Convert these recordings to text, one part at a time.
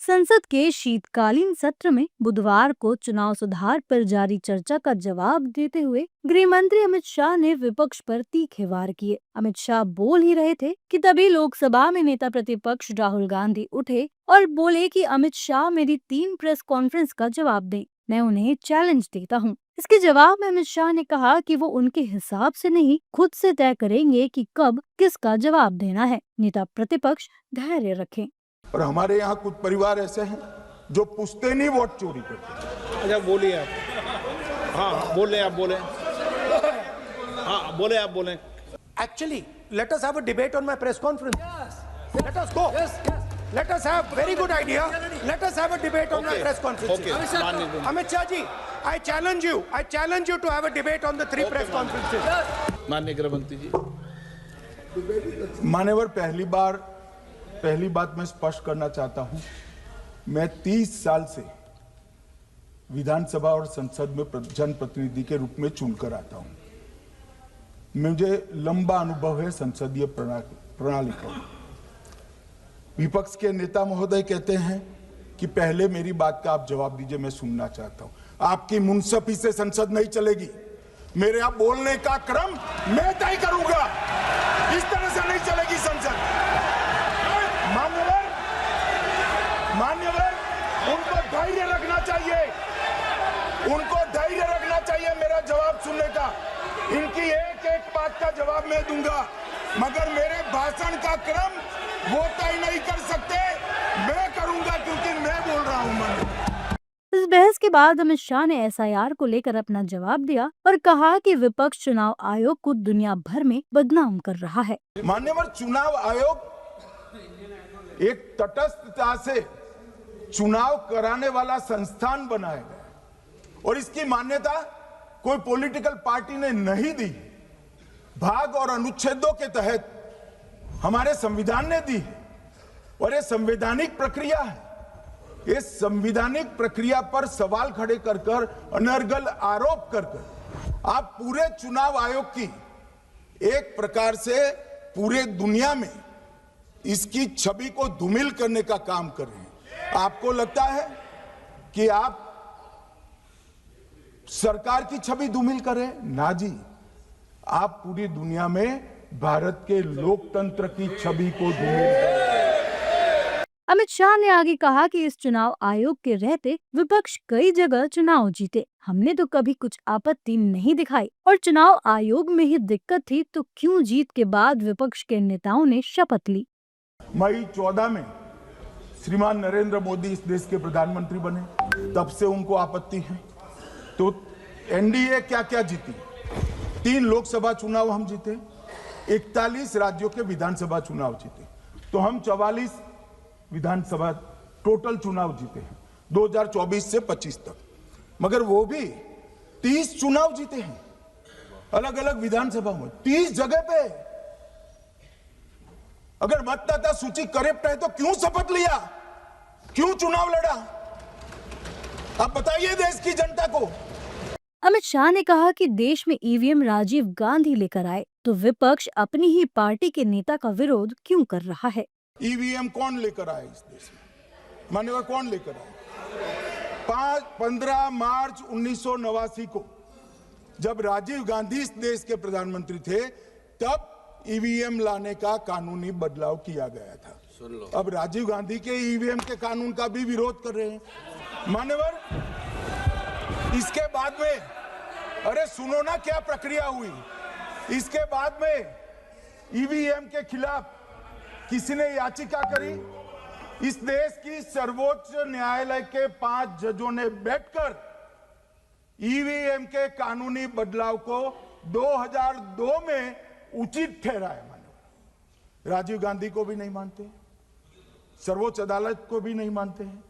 संसद के शीतकालीन सत्र में बुधवार को चुनाव सुधार पर जारी चर्चा का जवाब देते हुए गृह मंत्री अमित शाह ने विपक्ष पर तीखे वार किए। अमित शाह बोल ही रहे थे कि तभी लोकसभा में नेता प्रतिपक्ष राहुल गांधी उठे और बोले कि अमित शाह मेरी 3 प्रेस कॉन्फ्रेंस का जवाब दें, मैं उन्हें चैलेंज देता हूं। इसके जवाब में अमित शाह ने कहा कि वो उनके हिसाब से नहीं, खुद से तय करेंगे कि कब किसका जवाब देना है। नेता प्रतिपक्ष धैर्य रखें। और हमारे यहाँ कुछ परिवार ऐसे हैं जो पूछते नहीं वोट चोरी करते। अच्छा बोलिए आप। हाँ बोले आप बोले। हाँ बोले आप बोले। Actually, let us have a debate on my press conference. Yes. Let us go. Yes. Let us have very good idea. Let us have a debate on my press conference. Okay. Amit Shah ji, I challenge you. I challenge you to have a debate on the 3 press conferences. माननीय गृह मंत्री जी। मान्यवर, पहली बात मैं स्पष्ट करना चाहता हूं, मैं 30 साल से विधानसभा और संसद में जनप्रतिनिधि के रूप में चुनकर आता हूं। मुझे लंबा अनुभव है संसदीय प्रणाली का। विपक्ष के नेता महोदय कहते हैं कि पहले मेरी बात का आप जवाब दीजिए, मैं सुनना चाहता हूं। आपकी मुनसफी से संसद नहीं चलेगी। मेरे आप बोलने का क्रम मैं तय करूंगा। इस तरह से नहीं चलेगी संसद। मान्यवर, उनको धैर्य रखना चाहिए मेरा जवाब सुनने का। इनकी एक एक बात का जवाब मैं दूंगा, मगर मेरे भाषण का क्रम वो तय नहीं कर सकते, मैं करूंगा क्योंकि मैं बोल रहा हूं। इस बहस के बाद अमित शाह ने एसआईआर को लेकर अपना जवाब दिया और कहा कि विपक्ष चुनाव आयोग को दुनिया भर में बदनाम कर रहा है। मान्यवर, चुनाव आयोग एक तटस्थता से चुनाव कराने वाला संस्थान बनाया गया और इसकी मान्यता कोई पॉलिटिकल पार्टी ने नहीं दी। भाग और अनुच्छेदों के तहत हमारे संविधान ने दी है और ये संवैधानिक प्रक्रिया है। ये संवैधानिक प्रक्रिया पर सवाल खड़े कर अनर्गल आरोप कर आप पूरे चुनाव आयोग की एक प्रकार से पूरे दुनिया में इसकी छवि को धूमिल करने का काम कर रहे हैं। आपको लगता है कि आप सरकार की छवि धूमिल करें? ना जी, आप पूरी दुनिया में भारत के लोकतंत्र की छवि को धूमिल करें। अमित शाह ने आगे कहा कि इस चुनाव आयोग के रहते विपक्ष कई जगह चुनाव जीते, हमने तो कभी कुछ आपत्ति नहीं दिखाई और चुनाव आयोग में ही दिक्कत थी तो क्यों जीत के बाद विपक्ष के नेताओं ने शपथ ली। मई 14 में श्रीमान नरेंद्र मोदी इस देश के प्रधानमंत्री बने, तब से उनको आपत्ति है। तो एनडीए क्या क्या जीती? 3 लोकसभा चुनाव हम जीते, 41 राज्यों के विधानसभा चुनाव जीते, तो हम 44 विधानसभा टोटल चुनाव जीते हैं 2024 से 25 तक। मगर वो भी 30 चुनाव जीते हैं अलग अलग विधानसभा में, 30 जगह पे। अगर मतदाता सूची करेक्ट है तो क्यों शपथ लिया, क्यों चुनाव लड़ा? आप बताइए देश की जनता को। अमित शाह ने कहा कि देश में ईवीएम राजीव गांधी लेकर आए तो विपक्ष अपनी ही पार्टी के नेता का विरोध क्यों कर रहा है। ईवीएम कौन लेकर आए इस देश में? मान्यवर, कौन लेकर आए? 15 मार्च 1989 को जब राजीव गांधी इस देश के प्रधानमंत्री थे, तब ईवीएम लाने का कानूनी बदलाव किया गया था। अब राजीव गांधी के ईवीएम के कानून का भी विरोध कर रहे हैं। मान्यवर, इसके बाद में, अरे सुनो ना क्या प्रक्रिया हुई। इसके बाद में ईवीएम के खिलाफ किसी ने याचिका करी। इस देश की सर्वोच्च न्यायालय के 5 जजों ने बैठकर ईवीएम के कानूनी बदलाव को 2002 में उचित ठहराया। मानो राजीव गांधी को भी नहीं मानते, सर्वोच्च अदालत को भी नहीं मानते हैं।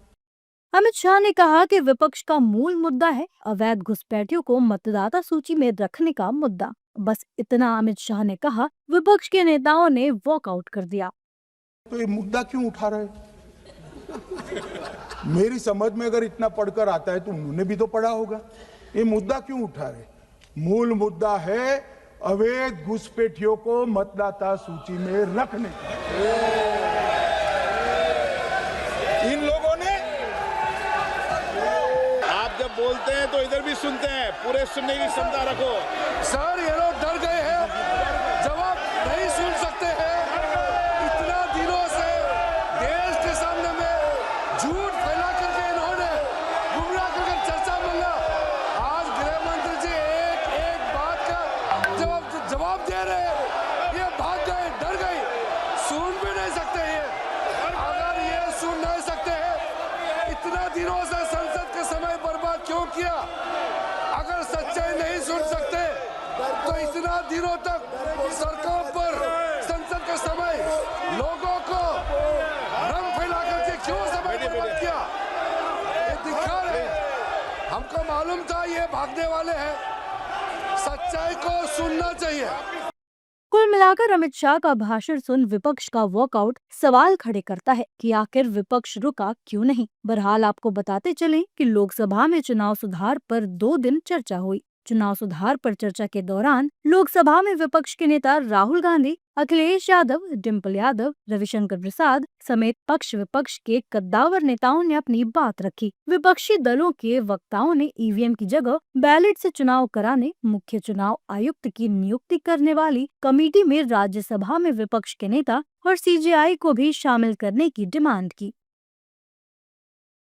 अमित शाह ने कहा कि विपक्ष का मूल मुद्दा है अवैध घुसपैठियों को मतदाता सूची में रखने का मुद्दा। बस इतना अमित शाह ने कहा, विपक्ष के नेताओं ने वॉकआउट कर दिया। तो ये मुद्दा क्यों उठा रहे? मेरी समझ में अगर इतना पढ़कर आता है तो उन्होंने भी तो पढ़ा होगा। ये मुद्दा क्यों उठा रहे? मूल मुद्दा है अवैध घुसपैठियों को मतदाता सूची में रखने का। इन लोगों ने बोलते हैं तो इधर भी सुनते हैं, पूरे सुनने की क्षमता रखो। सर ये लोग डर गए हैं, जवाब नहीं सुन सकते हैं। इतना दिनों से देश के सामने में झूठ फैला करके इन्होंने गुमराह करके चर्चा मंगा। आज गृह मंत्री जी एक एक बात का जवाब दे रहे हैं, ये भाग गए, डर गए, सुन भी नहीं सकते ये। अगर ये सुन नहीं सकते हैं, इतना दिनों से संसद का समय बर्बाद क्यों किया? अगर सच्चाई नहीं सुन सकते तो इतना दिनों तक सड़कों पर संसद का समय लोगों को भ्रम फैला करके क्यों समय बर्बाद किया? ये दिखा रहे, हमको मालूम था ये भागने वाले हैं, सच्चाई को सुनना चाहिए। कुल मिलाकर अमित शाह का भाषण सुन विपक्ष का वॉकआउट सवाल खड़े करता है कि आखिर विपक्ष रुका क्यों नहीं। बहरहाल आपको बताते चले कि लोकसभा में चुनाव सुधार पर 2 दिन चर्चा हुई। चुनाव सुधार पर चर्चा के दौरान लोकसभा में विपक्ष के नेता राहुल गांधी, अखिलेश यादव, डिम्पल यादव, रविशंकर प्रसाद समेत पक्ष विपक्ष के कद्दावर नेताओं ने अपनी बात रखी। विपक्षी दलों के वक्ताओं ने ईवीएम की जगह बैलेट से चुनाव कराने, मुख्य चुनाव आयुक्त की नियुक्ति करने वाली कमेटी में राज्यसभा में विपक्ष के नेता और सीजेआई को भी शामिल करने की डिमांड की।